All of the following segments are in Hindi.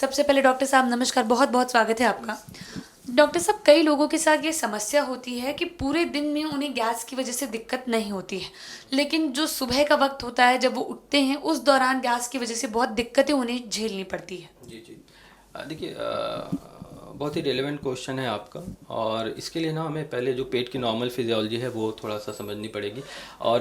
सबसे पहले डॉक्टर साहब नमस्कार, बहुत बहुत स्वागत है आपका। डॉक्टर साहब, कई लोगों के साथ ये समस्या होती है कि पूरे दिन में उन्हें गैस की वजह से दिक्कत नहीं होती है, लेकिन जो सुबह का वक्त होता है जब वो उठते हैं उस दौरान गैस की वजह से बहुत दिक्कतें उन्हें झेलनी पड़ती है। जी जी। देखिए, बहुत ही रेलेवेंट क्वेश्चन है आपका। और इसके लिए ना हमें पहले जो पेट की नॉर्मल फिजियोलॉजी है वो थोड़ा सा समझनी पड़ेगी। और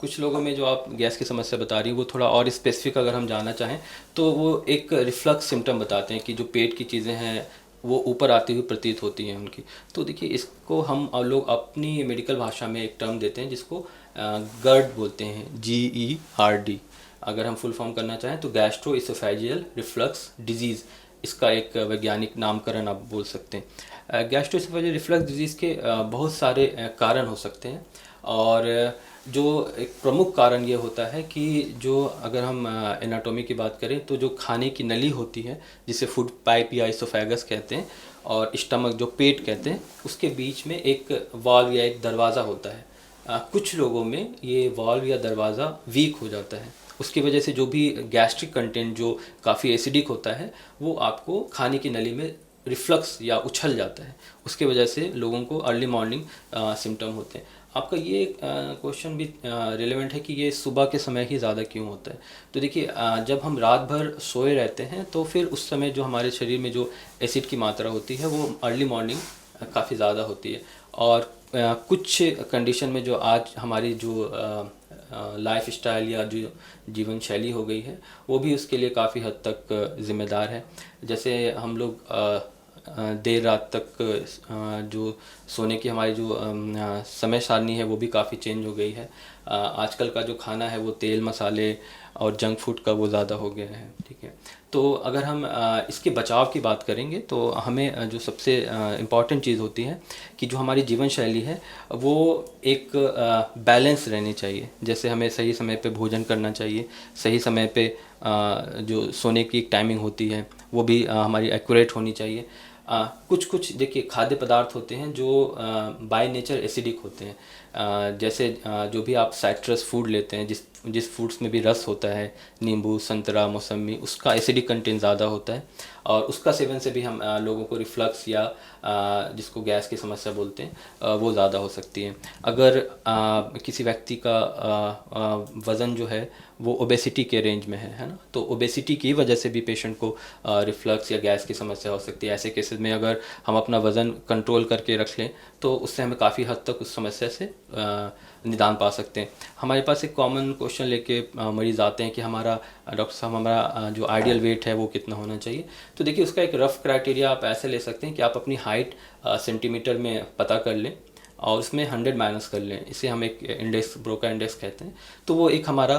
कुछ लोगों में जो आप गैस की समस्या बता रही हैं वो थोड़ा और स्पेसिफिक अगर हम जानना चाहें तो वो एक रिफ्लक्स सिम्टम बताते हैं कि जो पेट की चीज़ें हैं वो ऊपर आती हुई प्रतीत होती हैं उनकी। तो देखिए, इसको हम लोग अपनी मेडिकल भाषा में एक टर्म देते हैं जिसको गर्ड बोलते हैं, GERD। अगर हम फुल फॉर्म करना चाहें तो गैस्ट्रो इसोफेजियल रिफ्लक्स डिजीज़, इसका एक वैज्ञानिक नामकरण आप बोल सकते हैं। गैस्ट्रो इसोफेजियल रिफ्लक्स डिजीज़ के बहुत सारे कारण हो सकते हैं। और जो एक प्रमुख कारण ये होता है कि जो अगर हम एनाटॉमी की बात करें तो जो खाने की नली होती है जिसे फूड पाइप या इसोफेगस कहते हैं, और स्टमक जो पेट कहते हैं, उसके बीच में एक वाल्व या एक दरवाज़ा होता है। कुछ लोगों में ये वाल्व या दरवाज़ा वीक हो जाता है। उसकी वजह से जो भी गैस्ट्रिक कंटेंट जो काफ़ी एसिडिक होता है वो आपको खाने की नली में रिफ्लक्स या उछल जाता है। उसके वजह से लोगों को अर्ली मॉर्निंग सिम्टम होते हैं। आपका ये क्वेश्चन भी रिलेवेंट है कि ये सुबह के समय ही ज़्यादा क्यों होता है। तो देखिए, जब हम रात भर सोए रहते हैं तो फिर उस समय जो हमारे शरीर में जो एसिड की मात्रा होती है वो अर्ली मॉर्निंग काफ़ी ज़्यादा होती है। और कुछ कंडीशन में जो आज हमारी जो लाइफ स्टाइल या जो जीवन शैली हो गई है वो भी उसके लिए काफ़ी हद तक ज़िम्मेदार है। जैसे हम लोग देर रात तक जो सोने की हमारी जो समय सारणी है वो भी काफ़ी चेंज हो गई है। आजकल का जो खाना है वो तेल मसाले और जंक फूड का वो ज़्यादा हो गया है। ठीक है, तो अगर हम इसके बचाव की बात करेंगे तो हमें जो सबसे इम्पॉर्टेंट चीज़ होती है कि जो हमारी जीवन शैली है वो एक बैलेंस रहनी चाहिए। जैसे हमें सही समय पे भोजन करना चाहिए, सही समय पे जो सोने की टाइमिंग होती है वो भी हमारी एक्यूरेट होनी चाहिए। कुछ कुछ देखिए खाद्य पदार्थ होते हैं जो बाय नेचर एसिडिक होते हैं। जैसे जो भी आप साइट्रस फूड लेते हैं, जिस फ्रूट्स में भी रस होता है, नींबू, संतरा, मौसमी, उसका एसिडिक कंटेंट ज़्यादा होता है और उसका सेवन से भी हम लोगों को रिफ्लक्स या जिसको गैस की समस्या बोलते हैं वो ज़्यादा हो सकती है। अगर किसी व्यक्ति का वज़न जो है वो ओबेसिटी के रेंज में है ना, तो ओबेसिटी की वजह से भी पेशेंट को रिफ्लक्स या गैस की समस्या हो सकती है। ऐसे केसेस में अगर हम अपना वज़न कंट्रोल करके रख लें तो उससे हमें काफ़ी हद तक उस समस्या से निदान पा सकते हैं। हमारे पास एक कॉमन क्वेश्चन लेके मरीज़ आते हैं कि हमारा डॉक्टर साहब हमारा जो आइडियल वेट है वो कितना होना चाहिए। तो देखिए, उसका एक रफ़ क्राइटेरिया आप ऐसे ले सकते हैं कि आप अपनी हाइट सेंटीमीटर में पता कर लें और उसमें 100 माइनस कर लें। इसे हम एक इंडेक्स, ब्रोका इंडेक्स कहते हैं। तो वो एक हमारा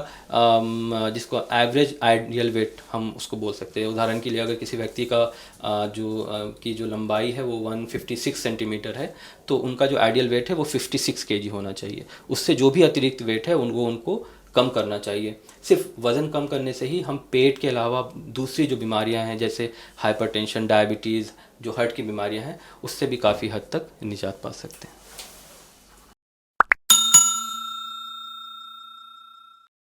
जिसको एवरेज आइडियल वेट हम उसको बोल सकते हैं। उदाहरण के लिए अगर किसी व्यक्ति का जो लंबाई है वो 156 सेंटीमीटर है तो उनका जो आइडियल वेट है वो 56 केजी होना चाहिए। उससे जो भी अतिरिक्त वेट है उनको कम करना चाहिए। सिर्फ वज़न कम करने से ही हम पेट के अलावा दूसरी जो बीमारियां हैं जैसे हाइपरटेंशन, डायबिटीज़, जो हार्ट की बीमारियां हैं, उससे भी काफ़ी हद तक निजात पा सकते हैं।